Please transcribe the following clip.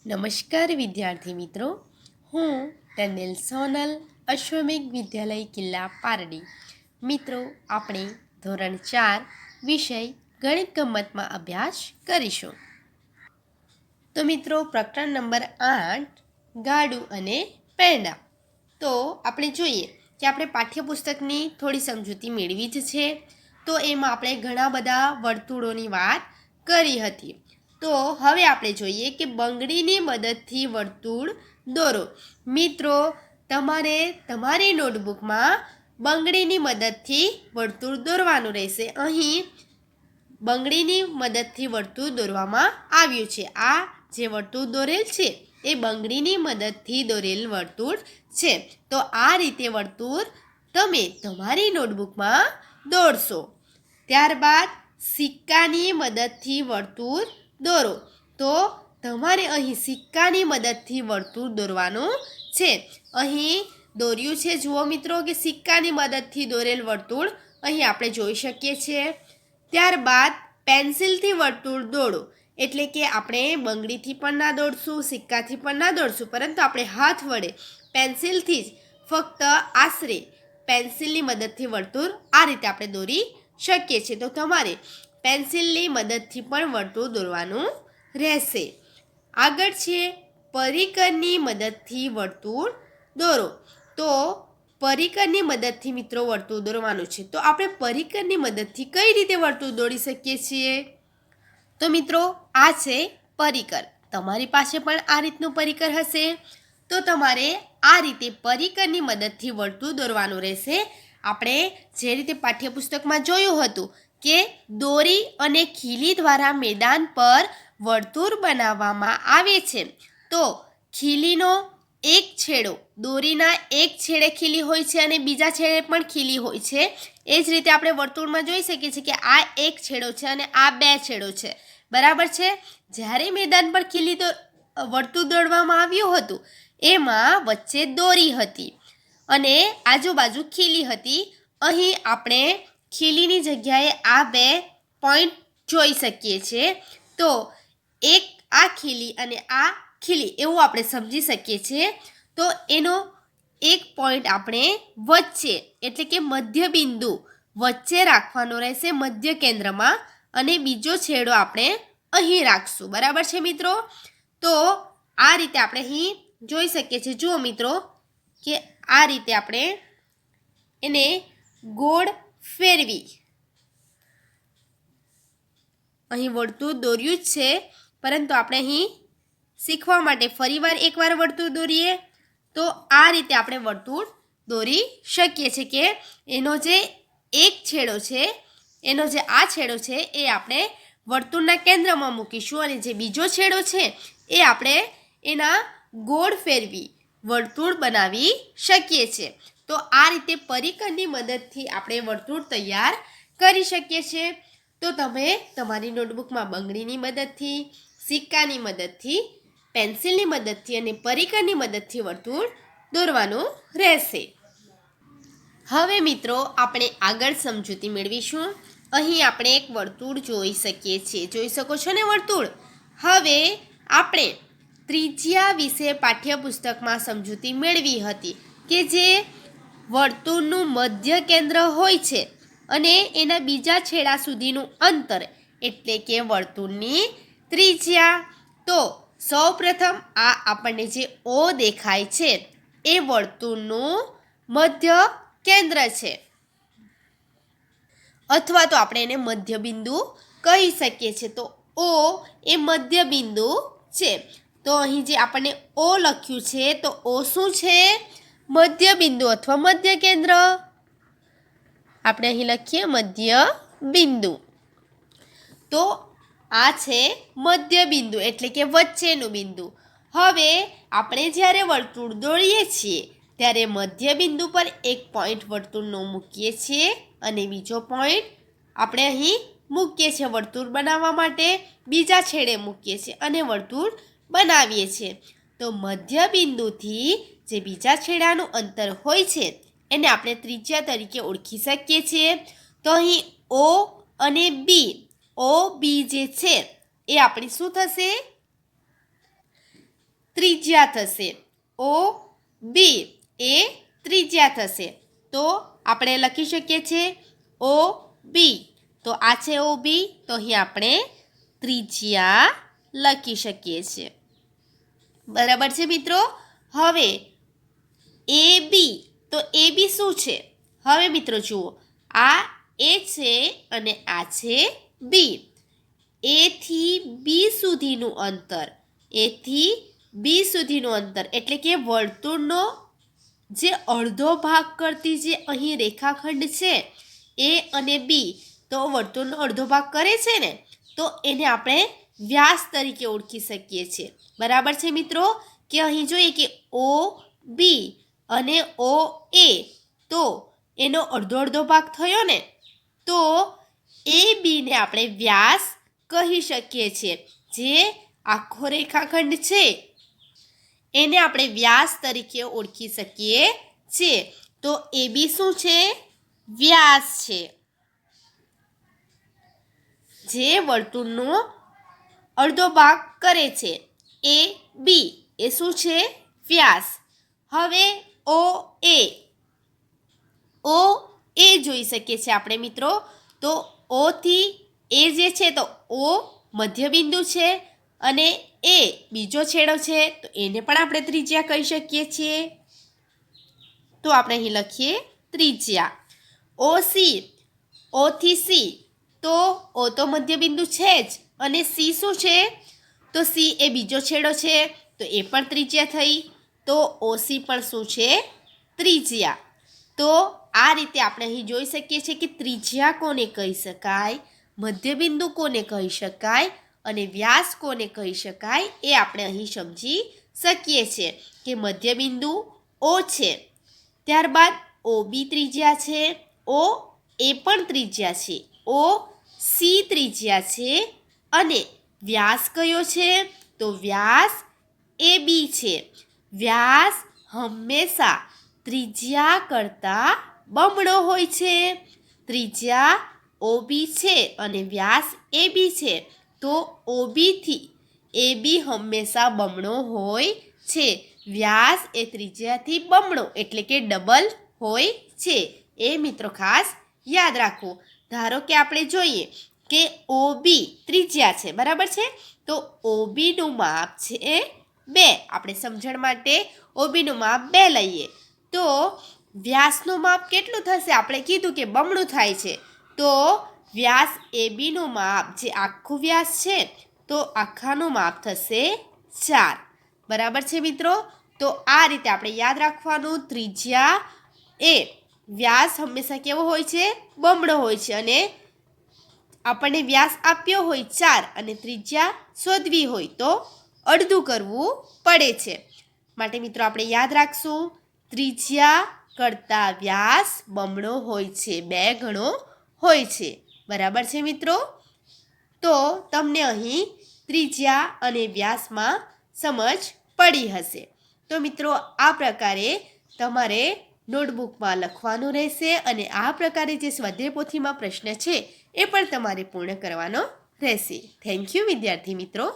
નમસ્કાર વિદ્યાર્થી મિત્રો, હું ટંડેલ સોનલ અશ્વમેઘ વિદ્યાલય કિલ્લા પારડી. મિત્રો, આપણે ધોરણ 4 વિષય ગણિત ગમ્મતમાં અભ્યાસ કરીશું. તો મિત્રો, પ્રકરણ નંબર 8 ગાડું અને પેંડા. તો આપણે જોઈએ કે આપણે પાઠ્યપુસ્તકની થોડી સમજૂતી મેળવી જ છે. તો એમાં આપણે ઘણા બધા વર્તુળોની વાત કરી હતી. તો હવે આપણે જોઈએ કે બંગડીની મદદથી વર્તુળ દોરો. મિત્રો, તમારે તમારી નોટબુકમાં બંગડીની મદદથી વર્તુળ દોરવાનું રહેશે. અહીં બંગડીની મદદથી વર્તુળ દોરવામાં આવ્યું છે. આ જે વર્તુળ દોરેલ છે એ બંગડીની મદદથી દોરેલ વર્તુળ છે. તો આ રીતે વર્તુળ તમે તમારી નોટબુકમાં દોરશો. ત્યારબાદ સિક્કાની મદદથી વર્તુળ દોરો. તો તમારે અહીં સિક્કાની મદદથી વર્તુળ દોરવાનું છે. અહીં દોર્યું છે, જુઓ મિત્રો, કે સિક્કાની મદદથી દોરેલ વર્તુળ અહીં આપણે જોઈ શકીએ છીએ. ત્યારબાદ પેન્સિલથી વર્તુળ દોરો. એટલે કે આપણે બંગડીથી પણ ના દોરશું, સિક્કાથી પણ ના દોરશું, પરંતુ આપણે હાથ વડે પેન્સિલથી જ ફક્ત આશરે પેન્સિલની મદદથી વર્તુળ આ રીતે આપણે દોરી શકીએ છીએ. તો તમારે પેન્સિલની મદદથી પણ વર્તુળ દોરવાનું રહેશે. આગળ છે પરિકરની મદદથી વર્તુળ દોરો. તો પરિકરની મદદથી મિત્રો વર્તુળ દોરવાનું છે. તો આપણે પરિકરની મદદથી કઈ રીતે વર્તુળ દોરી શકીએ છીએ? તો મિત્રો, આ છે પરિકર. તમારી પાસે પણ આ રીતનું પરિકર હશે. તો તમારે આ રીતે પરિકરની મદદથી વર્તુળ દોરવાનું રહેશે. આપણે જે રીતે પાઠ્યપુસ્તકમાં જોયું હતું કે દોરી અને ખીલી દ્વારા મેદાન પર વર્તુળ બનાવવામાં આવે છે. તો ખીલીનો એક છેડો, દોરીના એક છેડે ખીલી હોય છે અને બીજા છેડે પણ ખીલી હોય છે. એ જ રીતે આપણે વર્તુળમાં જોઈ શકીએ છીએ કે આ એક છેડો છે અને આ બે છેડો છે. બરાબર છે. જ્યારે મેદાન પર વર્તુળ દોરવામાં આવ્યું હતું એમાં વચ્ચે દોરી હતી અને આજુબાજુ ખીલી હતી. અહીં આપણે ખીલીની જગ્યાએ આ બે પોઈન્ટ જોઈ શકીએ છીએ. તો એક આ ખીલી અને આ ખીલી એવું આપણે સમજી શકીએ છીએ. તો એનો એક પોઈન્ટ આપણે વચ્ચે, એટલે કે મધ્ય બિંદુ વચ્ચે રાખવાનો રહેશે, મધ્ય કેન્દ્રમાં, અને બીજો છેડો આપણે અહીં રાખશું. બરાબર છે મિત્રો? તો આ રીતે આપણે અહીં જોઈ શકીએ છીએ. જુઓ મિત્રો, કે આ રીતે આપણે એને ગોળ ફેરવી અહીં વર્તુળ દોર્યું જ છે, પરંતુ આપણે અહીં શીખવા માટે ફરીવાર એકવાર વર્તુળ દોરીએ. તો આ રીતે આપણે વર્તુળ દોરી શકીએ છીએ કે એનો જે એક છેડો છે, એનો જે આ છેડો છે એ આપણે વર્તુળના કેન્દ્રમાં મૂકીશું અને જે બીજો છેડો છે એ આપણે એના ગોળ ફેરવી વર્તુળ બનાવી શકીએ છીએ. તો આ રીતે પરિકરની મદદથી આપણે વર્તુળ તૈયાર કરી શકીએ છીએ. તો તમે તમારી નોટબુકમાં બંગડીની મદદથી, સિક્કાની મદદથી, પેન્સિલની મદદથી અને પરિકરની મદદથી વર્તુળ દોરવાનું રહેશે. હવે મિત્રો, આપણે આગળ સમજૂતી મેળવીશું. અહીં આપણે એક વર્તુળ જોઈ શકીએ છીએ. જોઈ શકો છો ને વર્તુળ? હવે આપણે ત્રિજ્યા વિશે પાઠ્યપુસ્તકમાં સમજૂતી મેળવી હતી કે જે વર્તુળનું મધ્ય કેન્દ્ર હોય છે અને એના બીજા છેડા સુધીનું અંતર, એટલે કે વર્તુળની ત્રિજ્યા. તો સૌપ્રથમ આ આપણને જે O દેખાય છે એ વર્તુળનું મધ્ય કેન્દ્ર છે, અથવા તો આપણે એને મધ્ય બિંદુ કહી શકીએ છીએ. તો O એ મધ્ય બિંદુ છે. તો અહીં જે આપણને O લખ્યું છે, તો O શું છે? મધ્ય બિંદુ અથવા મધ્ય કેન્દ્ર. આપણે અહીં લખીએ મધ્ય બિંદુ. તો આ છે મધ્ય બિંદુ, એટલે કે વચ્ચેનું બિંદુ. હવે આપણે જ્યારે વર્તુળ દોરીએ છીએ ત્યારે મધ્ય બિંદુ પર એક પોઈન્ટ વર્તુળનો મૂકીએ છીએ અને બીજો પોઈન્ટ આપણે અહીં મૂકીએ છીએ વર્તુળ બનાવવા માટે, બીજા છેડે મૂકીએ છીએ અને વર્તુળ બનાવીએ છીએ. તો મધ્ય બિંદુથી જે બીજા છેડાનું અંતર હોય છે એને આપણે ત્રિજ્યા તરીકે ઓળખી શકીએ છીએ. તો અહીં O અને B, OB જે છે એ આપણી શું થશે? ત્રિજ્યા થશે. ઓ બી એ ત્રિજ્યા થશે. તો આપણે લખી શકીએ છીએ ઓ બી. તો આ છે ઓ બી, તો અહીં આપણે ત્રિજ્યા લખી શકીએ છીએ. બરાબર છે મિત્રો. હવે એ બી, તો એ બી શું છે? હવે મિત્રો જુઓ, આ એ છે અને આ છે બી. એ થી બી સુધીનું અંતર, એ થી બી સુધીનું અંતર એટલે કે વર્તુળનો જે અડધો ભાગ કરતી જે અહીં રેખાખંડ છે એ અને બી, તો વર્તુળનો અડધો ભાગ કરે છે ને, તો એને આપણે વ્યાસ તરીકે ઓળખી શકીએ છીએ. બરાબર છે મિત્રો. કે અહીં જોઈએ કે ઓ બી અને ઓ એ, તો એનો અડધો અડધો ભાગ થયો ને, તો એ બીને આપણે વ્યાસ કહી શકીએ છીએ. જે આખો રેખાખંડ છે એને આપણે વ્યાસ તરીકે ઓળખી શકીએ છીએ. તો એ બી શું છે? વ્યાસ છે. જે વર્તુળનો અડધો ભાગ કરે છે. એ બી એ શું છે? વ્યાસ. હવે ઓ એ જોઈ શકીએ છીએ આપણે મિત્રો. તો ઓ થી એ જે છે, તો ઓ મધ્યબિંદુ છે અને એ બીજો છેડો છે, તો એને પણ આપણે ત્રિજ્યા કહી શકીએ છીએ. તો આપણે અહીં લખીએ ત્રિજ્યા. ઓ સી, ઓ થી સી, તો ઓ તો મધ્યબિંદુ છે જ, અને સી શું છે? તો સી એ બીજો છેડો છે, તો એ પણ ત્રિજ્યા થઈ. તો ઓ સી પણ શું છે? ત્રિજ્યા. તો આ રીતે આપણે અહીં જોઈ શકીએ છીએ કે ત્રિજ્યા કોને કહી શકાય, મધ્યબિંદુ કોને કહી શકાય અને વ્યાસ કોને કહી શકાય, એ આપણે અહીં સમજી શકીએ છીએ. કે મધ્યબિંદુ ઓ છે, ત્યારબાદ ઓ બી ત્રિજ્યા છે, ઓ એ પણ ત્રિજ્યા છે, ઓ સી ત્રિજ્યા છે અને વ્યાસ કયો છે? તો વ્યાસ એ બી છે. વ્યાસ હંમેશા ત્રિજ્યા કરતાં બમણો હોય છે. ત્રિજ્યા ઓ બી છે અને વ્યાસ એ બી છે, તો ઓ બીથી એ બી હંમેશા બમણો હોય છે. વ્યાસ એ ત્રિજ્યાથી બમણો એટલે કે ડબલ હોય છે. એ મિત્રો ખાસ યાદ રાખવું. ધારો કે આપણે જોઈએ કે ઓ બી ત્રિજ્યા છે, બરાબર છે. તો ઓ બીનું માપ છે 2. આપણે સમજણ માટે ઓ બીનું માપ 2 લઈએ. તો વ્યાસનું માપ કેટલું થશે? આપણે કીધું કે બમણું થાય છે. તો વ્યાસ એ બીનું માપ, જે આખું વ્યાસ છે, તો આખાનું માપ થશે 4. બરાબર છે મિત્રો. તો આ રીતે આપણે યાદ રાખવાનું. ત્રિજ્યા એ વ્યાસ હંમેશા કેવો હોય છે? બમણો હોય છે. અને આપણને વ્યાસ આપ્યો હોય 4 અને ત્રિજ્યા શોધવી હોય તો અડધું કરવું પડે છે. માટે મિત્રો આપણે યાદ રાખશું, ત્રિજ્યા કરતાં વ્યાસ બમણો હોય છે, 2 ગણો હોય છે. બરાબર છે મિત્રો. તો તમને અહીં ત્રિજ્યા અને વ્યાસમાં સમજ પડી હશે. તો મિત્રો આ પ્રકારે તમારે નોટબુકમાં લખવાનું રહેશે અને આ પ્રકારે જે સ્વાધ્યાય પોથીમાં પ્રશ્ન છે એ પણ તમારે પૂર્ણ કરવાનો રહેશે. થેન્ક યુ વિદ્યાર્થી મિત્રો.